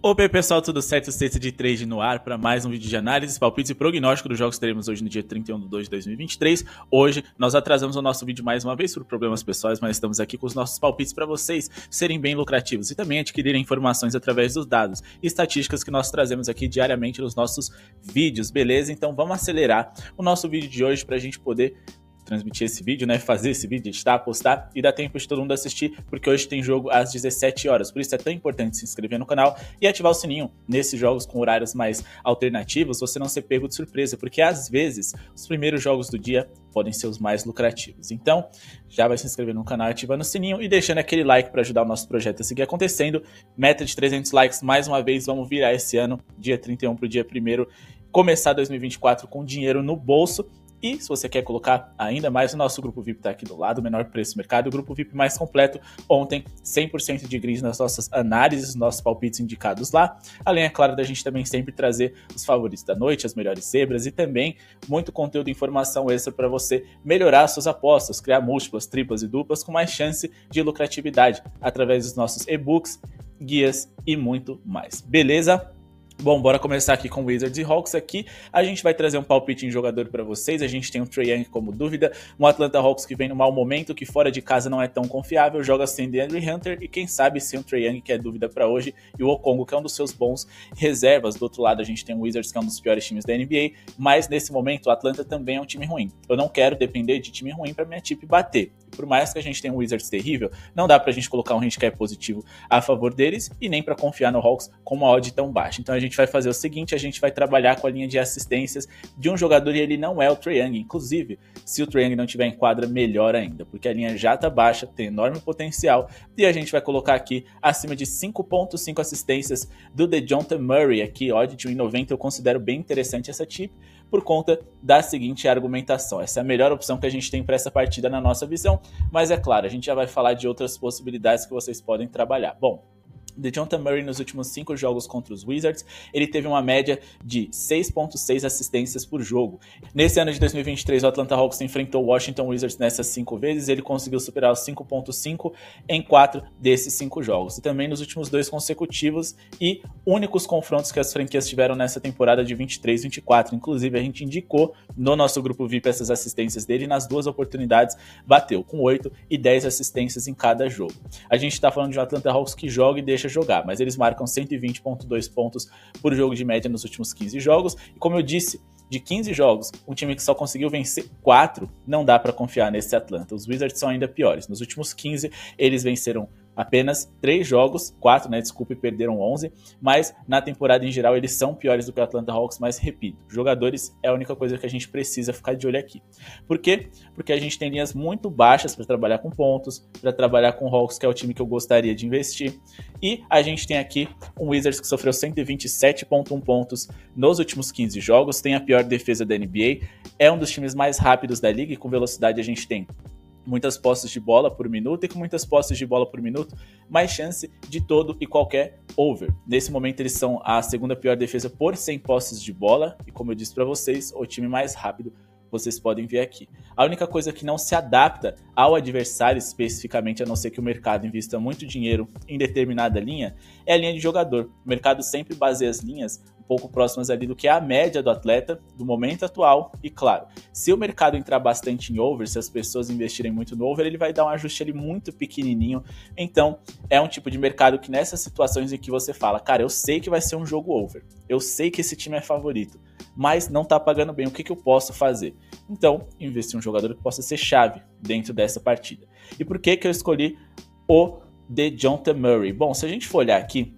Opa, pessoal, tudo certo? Sexta de trade no ar para mais um vídeo de análise, palpites e prognóstico dos jogos que teremos hoje no dia 31 de 2 de 2023. Hoje nós atrasamos o nosso vídeo mais uma vez por problemas pessoais, mas estamos aqui com os nossos palpites para vocês serem bem lucrativos e também adquirirem informações através dos dados e estatísticas que nós trazemos aqui diariamente nos nossos vídeos, beleza? Então vamos acelerar o nosso vídeo de hoje para a gente poder transmitir esse vídeo, né, fazer esse vídeo, editar, postar e dar tempo de todo mundo assistir, porque hoje tem jogo às 17 horas, por isso é tão importante se inscrever no canal e ativar o sininho nesses jogos com horários mais alternativos, você não ser pego de surpresa, porque às vezes os primeiros jogos do dia podem ser os mais lucrativos. Então, já vai se inscrevendo no canal, ativando o sininho e deixando aquele like para ajudar o nosso projeto a seguir acontecendo. Meta de 300 likes mais uma vez, vamos virar esse ano, dia 31 para o dia 1º, começar 2024 com dinheiro no bolso. E se você quer colocar ainda mais, o nosso grupo VIP está aqui do lado, menor preço do mercado, o grupo VIP mais completo. Ontem, 100% de grid nas nossas análises, nossos palpites indicados lá. Além, é claro, da gente também sempre trazer os favoritos da noite, as melhores zebras e também muito conteúdo e informação extra para você melhorar suas apostas, criar múltiplas, triplas e duplas com mais chance de lucratividade através dos nossos e-books, guias e muito mais. Beleza? Bom, bora começar aqui com Wizards e Hawks. Aqui a gente vai trazer um palpite em jogador para vocês. A gente tem o Trae Young como dúvida, um Atlanta Hawks que vem no mau momento, que fora de casa não é tão confiável, joga sem DeAndre Hunter e quem sabe sem o Trae Young, que é dúvida para hoje, e o Okongwu, que é um dos seus bons reservas. Do outro lado a gente tem o Wizards, que é um dos piores times da NBA, mas nesse momento o Atlanta também é um time ruim. Eu não quero depender de time ruim para minha tip bater. E por mais que a gente tenha um Wizards terrível, não dá pra gente colocar um handicap positivo a favor deles e nem para confiar no Hawks com uma odd tão baixa. Então a gente vai fazer o seguinte, a gente vai trabalhar com a linha de assistências de um jogador e ele não é o Trae Young. Inclusive, se o Trae Young não tiver em quadra, melhor ainda, porque a linha já tá baixa, tem enorme potencial e a gente vai colocar aqui acima de 5.5 assistências do DeJounte Murray, aqui odd de 1,90. Eu considero bem interessante essa tip por conta da seguinte argumentação. Essa é a melhor opção que a gente tem para essa partida na nossa visão, mas é claro, a gente já vai falar de outras possibilidades que vocês podem trabalhar. Bom, DeJounte Murray nos últimos 5 jogos contra os Wizards, ele teve uma média de 6.6 assistências por jogo. Nesse ano de 2023, o Atlanta Hawks enfrentou o Washington Wizards nessas 5 vezes, ele conseguiu superar os 5.5 em 4 desses 5 jogos. E também nos últimos 2 consecutivos e únicos confrontos que as franquias tiveram nessa temporada de 23-24. Inclusive, a gente indicou no nosso grupo VIP essas assistências dele e nas 2 oportunidades bateu, com 8 e 10 assistências em cada jogo. A gente está falando de um Atlanta Hawks que joga e deixa jogar, mas eles marcam 120.2 pontos por jogo de média nos últimos 15 jogos, e como eu disse, de 15 jogos, um time que só conseguiu vencer 4, não dá para confiar nesse Atlanta. Os Wizards são ainda piores. Nos últimos 15, eles venceram apenas 3 jogos, 4, né, desculpe, perderam 11, mas na temporada em geral eles são piores do que o Atlanta Hawks, mas repito, jogadores é a única coisa que a gente precisa ficar de olho aqui. Por quê? Porque a gente tem linhas muito baixas para trabalhar com pontos, para trabalhar com o Hawks, que é o time que eu gostaria de investir, e a gente tem aqui um Wizards que sofreu 127.1 pontos nos últimos 15 jogos, tem a pior defesa da NBA, é um dos times mais rápidos da liga e com velocidade a gente tem muitas posses de bola por minuto, e com muitas posses de bola por minuto, mais chance de todo e qualquer over. Nesse momento eles são a segunda pior defesa por 100 posses de bola, e como eu disse para vocês, o time mais rápido, vocês podem ver aqui. A única coisa que não se adapta ao adversário especificamente, a não ser que o mercado invista muito dinheiro em determinada linha, é a linha de jogador. O mercado sempre baseia as linhas um pouco próximas ali do que é a média do atleta, do momento atual, e claro, se o mercado entrar bastante em over, se as pessoas investirem muito no over, ele vai dar um ajuste ali muito pequenininho. Então, é um tipo de mercado que nessas situações em que você fala, cara, eu sei que vai ser um jogo over, eu sei que esse time é favorito, mas não tá pagando bem, o que eu posso fazer? Então, investir em um jogador que possa ser chave dentro dessa partida. E por que eu escolhi o DeJounte Murray? Bom, se a gente for olhar aqui,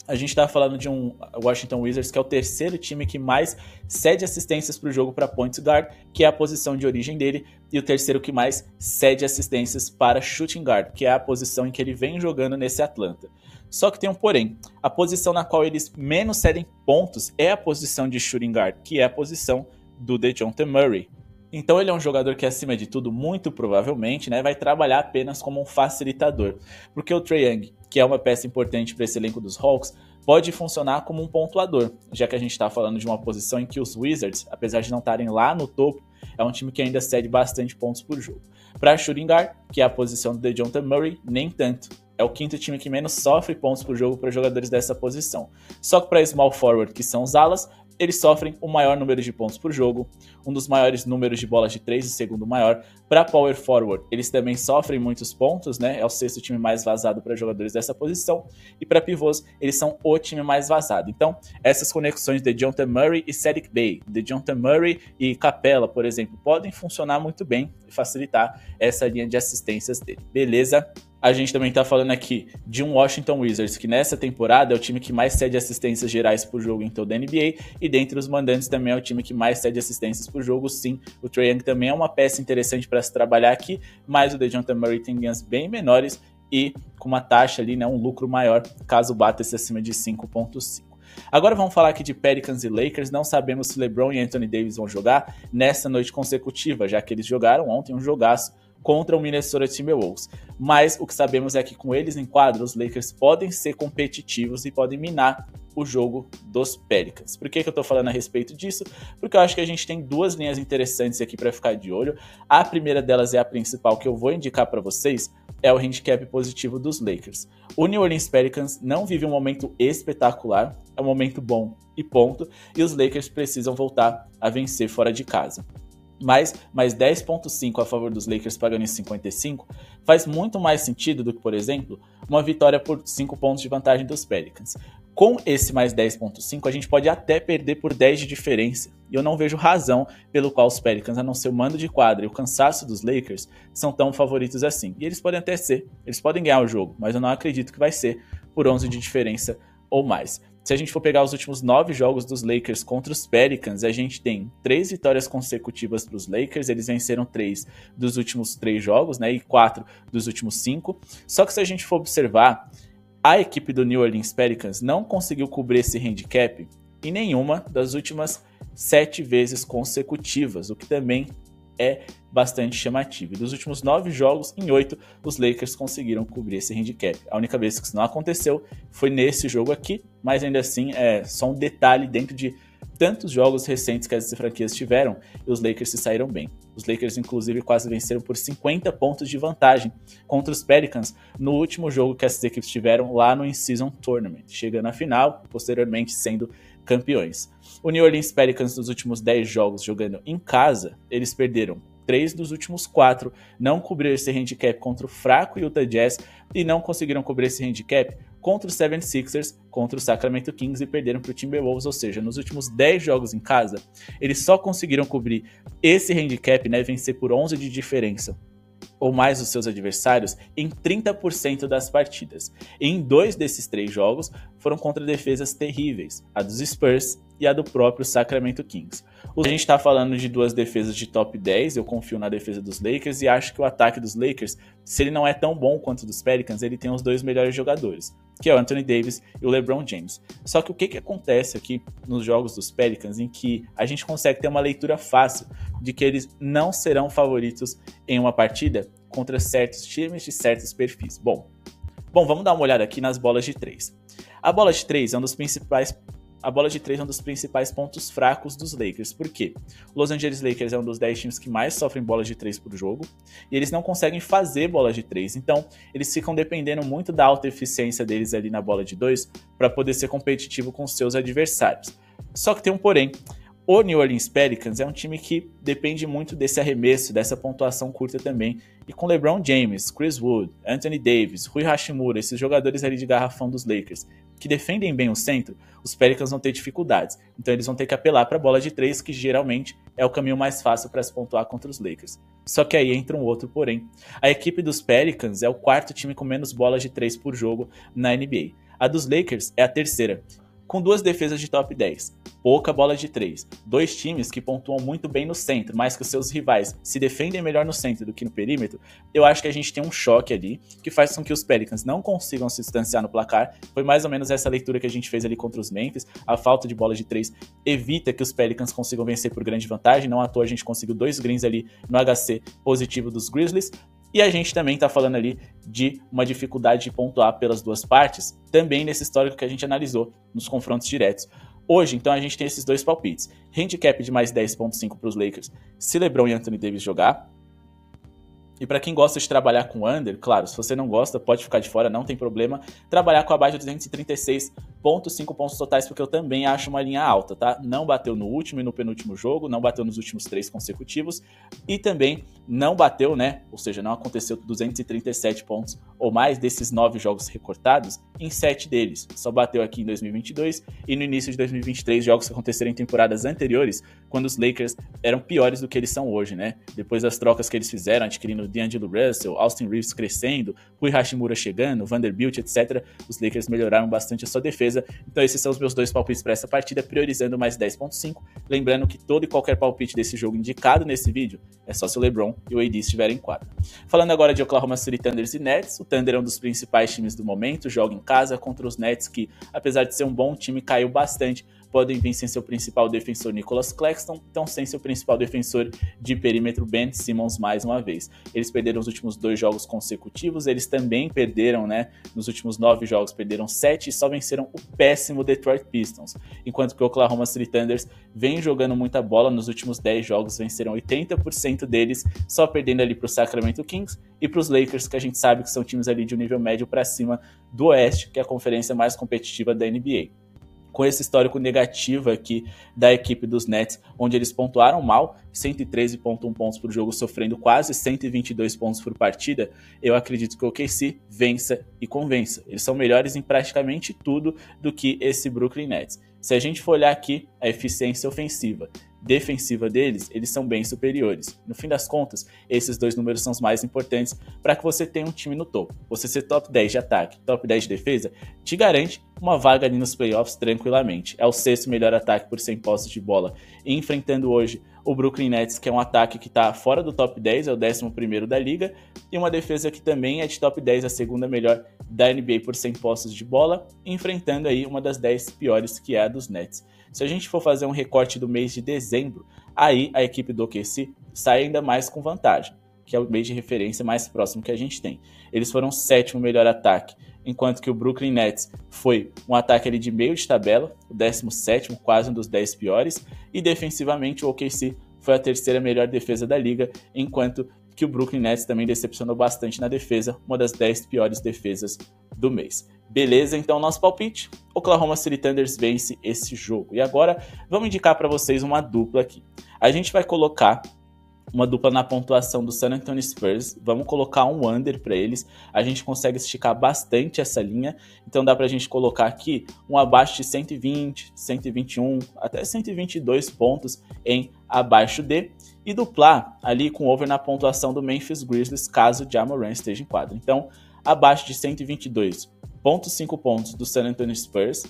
a gente está falando de um Washington Wizards que é o terceiro time que mais cede assistências para o jogo para point guard, que é a posição de origem dele, e o terceiro que mais cede assistências para shooting guard, que é a posição em que ele vem jogando nesse Atlanta. Só que tem um porém, a posição na qual eles menos cedem pontos é a posição de shooting guard, que é a posição do DeJounte Murray. Então ele é um jogador que, acima de tudo, muito provavelmente, né, vai trabalhar apenas como um facilitador. Porque o Trae Young, que é uma peça importante para esse elenco dos Hawks, pode funcionar como um pontuador, já que a gente está falando de uma posição em que os Wizards, apesar de não estarem lá no topo, é um time que ainda cede bastante pontos por jogo. Para shooting guard, que é a posição do DeJounte Murray, nem tanto. é o quinto time que menos sofre pontos por jogo para jogadores dessa posição. Só que para small forward, que são os alas, eles sofrem o maior número de pontos por jogo, um dos maiores números de bolas de 3, o segundo maior. Para power forward, eles também sofrem muitos pontos, né? É o sexto time mais vazado para jogadores dessa posição. E para pivôs, eles são o time mais vazado. Então, essas conexões de DeJounte Murray e Saddiq Bey, DeJounte Murray e Capela, por exemplo, podem funcionar muito bem e facilitar essa linha de assistências dele. Beleza? A gente também tá falando aqui de um Washington Wizards que nessa temporada é o time que mais cede assistências gerais por jogo em toda a NBA, e dentre os mandantes também é o time que mais cede assistências por jogo. Sim, o Trae Young também é uma peça interessante para se trabalhar aqui, mas o DeJounte Murray tem ganhos bem menores e com uma taxa ali, né, um lucro maior caso bata-se acima de 5.5. Agora vamos falar aqui de Pelicans e Lakers. Não sabemos se LeBron e Anthony Davis vão jogar nessa noite consecutiva, já que eles jogaram ontem um jogaço contra o Minnesota Timberwolves. Mas o que sabemos é que com eles em quadro, os Lakers podem ser competitivos e podem minar o jogo dos Pelicans. Por que eu tô falando a respeito disso? Porque eu acho que a gente tem duas linhas interessantes aqui para ficar de olho. A primeira delas é a principal que eu vou indicar para vocês, é o handicap positivo dos Lakers. O New Orleans Pelicans não vive um momento espetacular, é um momento bom e ponto, e os Lakers precisam voltar a vencer fora de casa. Mas mais 10.5 a favor dos Lakers pagando em 55 faz muito mais sentido do que, por exemplo, uma vitória por 5 pontos de vantagem dos Pelicans. Com esse mais 10.5 a gente pode até perder por 10 de diferença, e eu não vejo razão pelo qual os Pelicans, a não ser o mando de quadra e o cansaço dos Lakers, são tão favoritos assim. E eles podem até ser, eles podem ganhar o jogo, mas eu não acredito que vai ser por 11 de diferença ou mais. Se a gente for pegar os últimos 9 jogos dos Lakers contra os Pelicans, a gente tem 3 vitórias consecutivas para os Lakers. Eles venceram 3 dos últimos 3 jogos, né, e 4 dos últimos 5. Só que se a gente for observar, a equipe do New Orleans Pelicans não conseguiu cobrir esse handicap em nenhuma das últimas 7 vezes consecutivas, o que também é bastante chamativo. E dos últimos 9 jogos, em 8, os Lakers conseguiram cobrir esse handicap. A única vez que isso não aconteceu foi nesse jogo aqui, mas ainda assim é só um detalhe dentro de tantos jogos recentes que as franquias tiveram, e os Lakers se saíram bem. Os Lakers, inclusive, quase venceram por 50 pontos de vantagem contra os Pelicans no último jogo que essas equipes tiveram lá no In-Season Tournament, chegando à final, posteriormente sendo campeões. O New Orleans Pelicans, nos últimos 10 jogos jogando em casa, eles perderam 3 dos últimos 4, não cobriram esse handicap contra o fraco Utah Jazz e não conseguiram cobrir esse handicap contra os 76ers, contra o Sacramento Kings e perderam para o Timberwolves. Ou seja, nos últimos 10 jogos em casa, eles só conseguiram cobrir esse handicap, né, vencer por 11 de diferença ou mais os seus adversários em 30% das partidas. E em 2 desses 3 jogos foram contra defesas terríveis, a dos Spurs e a do próprio Sacramento Kings. A gente está falando de 2 defesas de top 10, eu confio na defesa dos Lakers e acho que o ataque dos Lakers, se ele não é tão bom quanto o dos Pelicans, ele tem os 2 melhores jogadores, que é o Anthony Davis e o LeBron James. Só que o que acontece aqui nos jogos dos Pelicans, em que a gente consegue ter uma leitura fácil de que eles não serão favoritos em uma partida contra certos times de certos perfis. Bom, vamos dar uma olhada aqui nas bolas de 3. A bola de 3 é um dos principais pontos fracos dos Lakers. Por quê? O Los Angeles Lakers é um dos 10 times que mais sofrem bolas de 3 por jogo, e eles não conseguem fazer bolas de 3, então eles ficam dependendo muito da alta eficiência deles ali na bola de 2 para poder ser competitivo com seus adversários. Só que tem um porém. O New Orleans Pelicans é um time que depende muito desse arremesso, dessa pontuação curta também. E com LeBron James, Chris Wood, Anthony Davis, Rui Hachimura, esses jogadores ali de garrafão dos Lakers, que defendem bem o centro, os Pelicans vão ter dificuldades. Então eles vão ter que apelar para a bola de 3, que geralmente é o caminho mais fácil para se pontuar contra os Lakers. Só que aí entra um outro porém. A equipe dos Pelicans é o 4º time com menos bolas de 3 por jogo na NBA. A dos Lakers é a 3ª, com 2 defesas de top 10. Pouca bola de 3. 2 times que pontuam muito bem no centro, mas que os seus rivais se defendem melhor no centro do que no perímetro. Eu acho que a gente tem um choque ali, que faz com que os Pelicans não consigam se distanciar no placar. Foi mais ou menos essa leitura que a gente fez ali contra os Memphis. A falta de bola de 3 evita que os Pelicans consigam vencer por grande vantagem. Não à toa a gente conseguiu 2 greens ali no HC positivo dos Grizzlies. E a gente também está falando ali de uma dificuldade de pontuar pelas duas partes, também nesse histórico que a gente analisou nos confrontos diretos. Hoje, então, a gente tem esses 2 palpites. Handicap de mais 10.5 para os Lakers, se LeBron e Anthony Davis jogar. E para quem gosta de trabalhar com under, claro, se você não gosta, pode ficar de fora, não tem problema. Trabalhar com abaixo de 236,5 pontos totais, porque eu também acho uma linha alta, tá? Não bateu no último e no penúltimo jogo, não bateu nos últimos 3 consecutivos e também não bateu, né? Ou seja, não aconteceu 237 pontos ou mais desses 9 jogos recortados em 7 deles. Só bateu aqui em 2022 e no início de 2023, jogos que aconteceram em temporadas anteriores, quando os Lakers eram piores do que eles são hoje, né? Depois das trocas que eles fizeram, adquirindo D'Angelo Russell, Austin Reeves crescendo, Rui Hashimura chegando, Vanderbilt, etc. Os Lakers melhoraram bastante a sua defesa. Então esses são os meus 2 palpites para essa partida, priorizando mais 10.5. Lembrando que todo e qualquer palpite desse jogo indicado nesse vídeo é só se o LeBron e o AD estiverem em quadra. Falando agora de Oklahoma City Thunders e Nets, o Thunder é um dos principais times do momento, joga em casa contra os Nets que, apesar de ser um bom time, caiu bastante. Podem vir sem seu principal defensor Nicholas Claxton, então sem seu principal defensor de perímetro Ben Simmons mais uma vez. Eles perderam os últimos 2 jogos consecutivos, eles também perderam, né, nos últimos 9 jogos, perderam 7 e só venceram o péssimo Detroit Pistons, enquanto que o Oklahoma City Thunders vem jogando muita bola, nos últimos 10 jogos venceram 80% deles, só perdendo ali para o Sacramento Kings e para os Lakers, que a gente sabe que são times ali de um nível médio para cima do Oeste, que é a conferência mais competitiva da NBA. Com esse histórico negativo aqui da equipe dos Nets, onde eles pontuaram mal, 113,1 pontos por jogo, sofrendo quase 122 pontos por partida, eu acredito que o OKC vença e convença. Eles são melhores em praticamente tudo do que esse Brooklyn Nets. Se a gente for olhar aqui a eficiência ofensiva, defensiva deles, eles são bem superiores. No fim das contas, esses 2 números são os mais importantes para que você tenha um time no topo. Você ser top 10 de ataque, top 10 de defesa, te garante uma vaga ali nos playoffs tranquilamente. É o 6º melhor ataque por 100 posses de bola. E enfrentando hoje o Brooklyn Nets, que é um ataque que está fora do top 10, é o 11º da liga, e uma defesa que também é de top 10, a 2ª melhor da NBA por 100 posses de bola, enfrentando aí uma das 10 piores, que é a dos Nets. Se a gente for fazer um recorte do mês de dezembro, aí a equipe do OKC sai ainda mais com vantagem, que é o mês de referência mais próximo que a gente tem. Eles foram o 7º melhor ataque, enquanto que o Brooklyn Nets foi um ataque ali de meio de tabela, o 17º, quase um dos 10 piores, e defensivamente o OKC foi a 3ª melhor defesa da liga, enquanto que o Brooklyn Nets também decepcionou bastante na defesa, uma das 10 piores defesas do mês. Beleza, então nosso palpite, Oklahoma City Thunders vence esse jogo. E agora vamos indicar para vocês uma dupla aqui. A gente vai colocar uma dupla na pontuação do San Antonio Spurs, vamos colocar um under para eles, a gente consegue esticar bastante essa linha, então dá pra gente colocar aqui um abaixo de 120, 121, até 122 pontos em abaixo de, e duplar ali com over na pontuação do Memphis Grizzlies, caso Ja Morant esteja em quadra. Então, abaixo de 122,5 pontos do San Antonio Spurs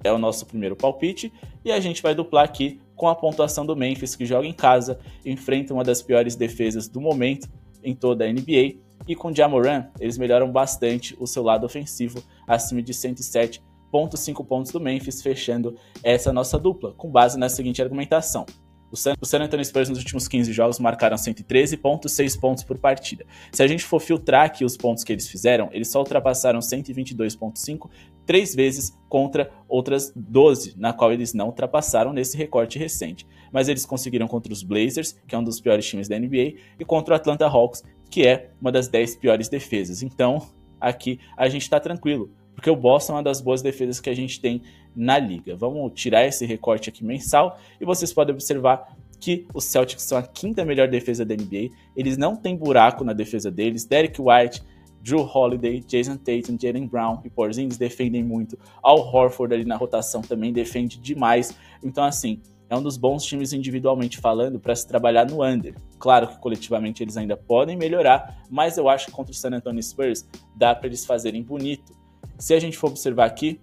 é o nosso primeiro palpite, e a gente vai duplar aqui com a pontuação do Memphis, que joga em casa, enfrenta uma das piores defesas do momento em toda a NBA, e com Ja Morant, eles melhoram bastante o seu lado ofensivo, acima de 107,5 pontos do Memphis, fechando essa nossa dupla, com base na seguinte argumentação. O San Antonio Spurs nos últimos 15 jogos marcaram 113,6 pontos por partida. Se a gente for filtrar aqui os pontos que eles fizeram, eles só ultrapassaram 122,5 3 vezes contra outras 12, na qual eles não ultrapassaram nesse recorte recente. Mas eles conseguiram contra os Blazers, que é um dos piores times da NBA, e contra o Atlanta Hawks, que é uma das 10 piores defesas. Então, aqui a gente está tranquilo, porque o Boston é uma das boas defesas que a gente tem na liga. Vamos tirar esse recorte aqui mensal e vocês podem observar que os Celtics são a 5ª melhor defesa da NBA. Eles não têm buraco na defesa deles. Derek White, Jrue Holiday, Jason Tatum, Jaylen Brown e Porzingis defendem muito. Al Horford ali na rotação também defende demais. Então, assim, é um dos bons times individualmente falando para se trabalhar no under. Claro que coletivamente eles ainda podem melhorar, mas eu acho que contra o San Antonio Spurs dá para eles fazerem bonito. Se a gente for observar aqui,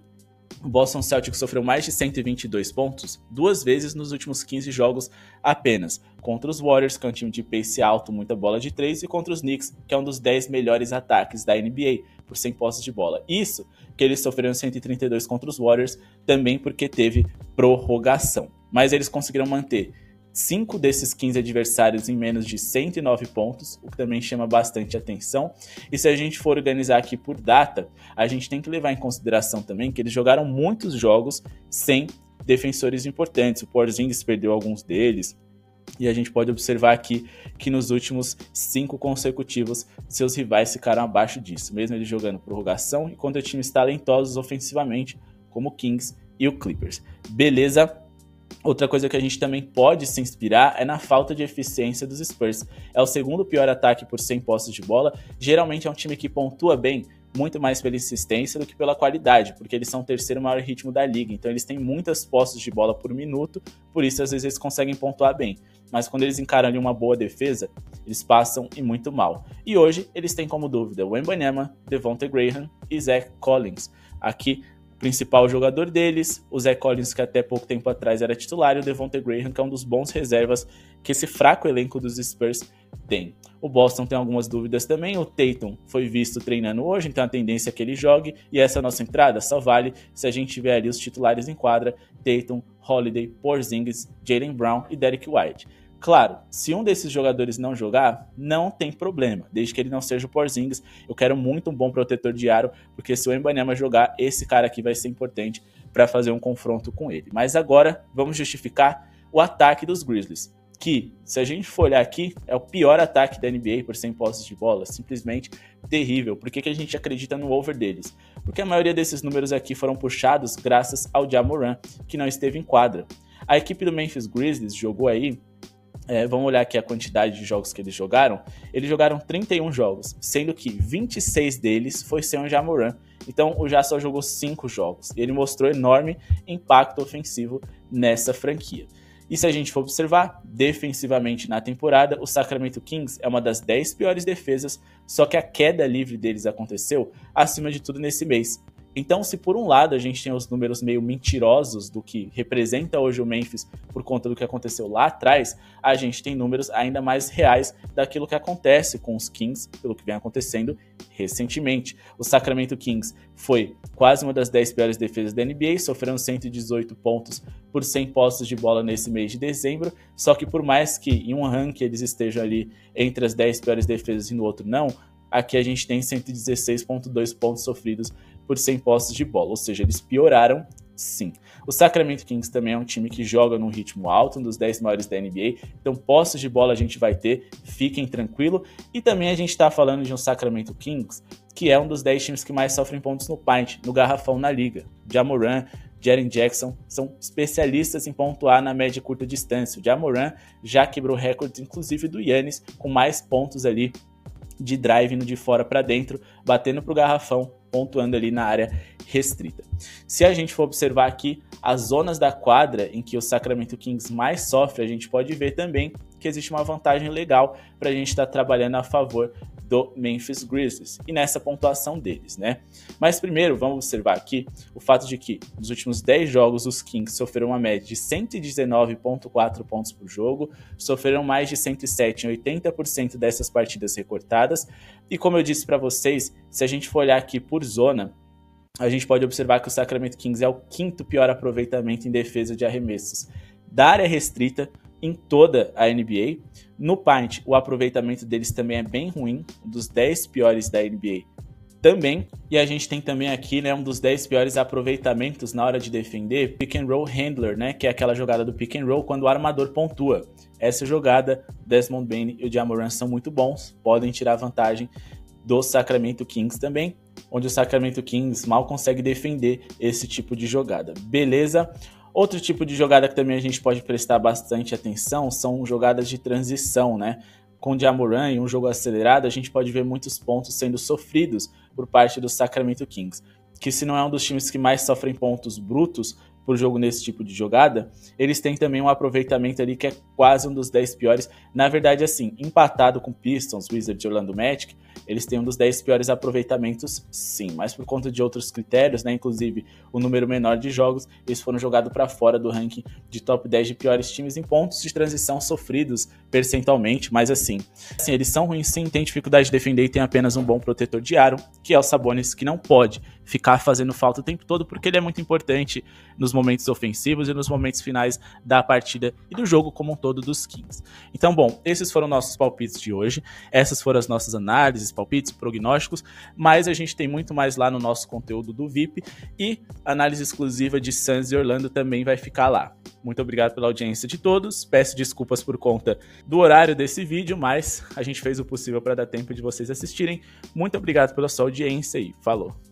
o Boston Celtics sofreu mais de 122 pontos 2 vezes nos últimos 15 jogos apenas. Contra os Warriors, que é um time de pace alto, muita bola de 3, e contra os Knicks, que é um dos 10 melhores ataques da NBA, por 100 posses de bola. Isso que eles sofreram 132 contra os Warriors, também porque teve prorrogação. Mas eles conseguiram manter 5 desses 15 adversários em menos de 109 pontos, o que também chama bastante atenção. E se a gente for organizar aqui por data, a gente tem que levar em consideração também que eles jogaram muitos jogos sem defensores importantes. O Porzingis perdeu alguns deles, E a gente pode observar aqui que nos últimos 5 consecutivos, seus rivais ficaram abaixo disso, mesmo ele jogando prorrogação e contra times talentosos ofensivamente, como o Kings e o Clippers. Beleza? Outra coisa que a gente também pode se inspirar é na falta de eficiência dos Spurs. É o segundo pior ataque por 100 posses de bola. Geralmente é um time que pontua bem, muito mais pela insistência do que pela qualidade, porque eles são o terceiro maior ritmo da liga, então eles têm muitas posses de bola por minuto, por isso às vezes eles conseguem pontuar bem. Mas quando eles encaram ali uma boa defesa, eles passam e muito mal. E hoje eles têm como dúvida o Wembanyama, Devonte Graham e Zach Collins. Aqui o principal jogador deles, o Zach Collins, que até pouco tempo atrás era titular, e o Devonte Graham, que é um dos bons reservas que esse fraco elenco dos Spurs tem. O Boston tem algumas dúvidas também, o Tatum foi visto treinando hoje, então a tendência é que ele jogue, e essa nossa entrada só vale se a gente tiver ali os titulares em quadra, Tatum, Holiday, Porzingis, Jaylen Brown e Derrick White. Claro, se um desses jogadores não jogar, não tem problema, desde que ele não seja o Porzingis. Eu quero muito um bom protetor de aro, porque se o Wembanyama jogar, esse cara aqui vai ser importante para fazer um confronto com ele. Mas agora, vamos justificar o ataque dos Grizzlies, que, se a gente for olhar aqui, é o pior ataque da NBA por 100 posses de bola, simplesmente terrível. Por que a gente acredita no over deles? Porque a maioria desses números aqui foram puxados graças ao Ja Morant, que não esteve em quadra. A equipe do Memphis Grizzlies jogou aí, vamos olhar aqui a quantidade de jogos que eles jogaram. Eles jogaram 31 jogos, sendo que 26 deles foi sem o Ja Morant. Então o Ja só jogou 5 jogos. E ele mostrou enorme impacto ofensivo nessa franquia. E se a gente for observar, defensivamente na temporada, o Sacramento Kings é uma das 10 piores defesas, só que a queda livre deles aconteceu, acima de tudo, nesse mês. Então, se por um lado a gente tem os números meio mentirosos do que representa hoje o Memphis por conta do que aconteceu lá atrás, a gente tem números ainda mais reais daquilo que acontece com os Kings, pelo que vem acontecendo recentemente. O Sacramento Kings foi quase uma das 10 piores defesas da NBA, sofrendo 118 pontos por 100 posses de bola nesse mês de dezembro, só que por mais que em um ranking eles estejam ali entre as 10 piores defesas e no outro não, aqui a gente tem 116,2 pontos sofridos por 100 posses de bola, ou seja, eles pioraram sim. O Sacramento Kings também é um time que joga num ritmo alto, um dos 10 maiores da NBA, então posses de bola a gente vai ter, fiquem tranquilo. E também a gente está falando de um Sacramento Kings que é um dos 10 times que mais sofrem pontos no paint, no garrafão na liga. Ja Morant, Jaren Jackson são especialistas em pontuar na média e curta distância. O Ja Morant já quebrou recordes, inclusive do Giannis, com mais pontos ali de drive indo de fora para dentro, batendo pro garrafão, pontuando ali na área restrita. Se a gente for observar aqui as zonas da quadra em que o Sacramento Kings mais sofre, a gente pode ver também que existe uma vantagem legal para a gente estar trabalhando a favor do Memphis Grizzlies e nessa pontuação deles, né? Mas primeiro, vamos observar aqui o fato de que nos últimos 10 jogos os Kings sofreram uma média de 119,4 pontos por jogo, sofreram mais de 107 em 80% dessas partidas recortadas, e como eu disse para vocês, se a gente for olhar aqui por zona, a gente pode observar que o Sacramento Kings é o 5º pior aproveitamento em defesa de arremessos da área restrita em toda a NBA. No paint, o aproveitamento deles também é bem ruim, um dos 10 piores da NBA também. E a gente tem também aqui, né, um dos 10 piores aproveitamentos na hora de defender, pick and roll handler, né, que é aquela jogada do pick and roll quando o armador pontua. Essa jogada, Desmond Bane e o Ja Morant são muito bons, podem tirar vantagem do Sacramento Kings também, onde o Sacramento Kings mal consegue defender esse tipo de jogada. Beleza? Outro tipo de jogada que também a gente pode prestar bastante atenção são jogadas de transição, né? Com Ja Morant e um jogo acelerado, a gente pode ver muitos pontos sendo sofridos por parte do Sacramento Kings, que se não é um dos times que mais sofrem pontos brutos por jogo nesse tipo de jogada, eles têm também um aproveitamento ali que é quase um dos 10 piores. Na verdade, assim, empatado com Pistons, Wizards e Orlando Magic, eles têm um dos 10 piores aproveitamentos, sim, mas por conta de outros critérios, né, inclusive o número menor de jogos, eles foram jogados para fora do ranking de top 10 de piores times em pontos de transição sofridos percentualmente, mas assim, eles são ruins sim, têm dificuldade de defender e tem apenas um bom protetor de aro, que é o Sabonis, que não pode ficar fazendo falta o tempo todo, porque ele é muito importante nos momentos ofensivos e nos momentos finais da partida e do jogo como um todo dos Kings. Então, bom, esses foram nossos palpites de hoje, essas foram as nossas análises, palpites, prognósticos, mas a gente tem muito mais lá no nosso conteúdo do VIP e análise exclusiva de Suns e Orlando também vai ficar lá. Muito obrigado pela audiência de todos, peço desculpas por conta do horário desse vídeo, mas a gente fez o possível para dar tempo de vocês assistirem. Muito obrigado pela sua audiência e falou!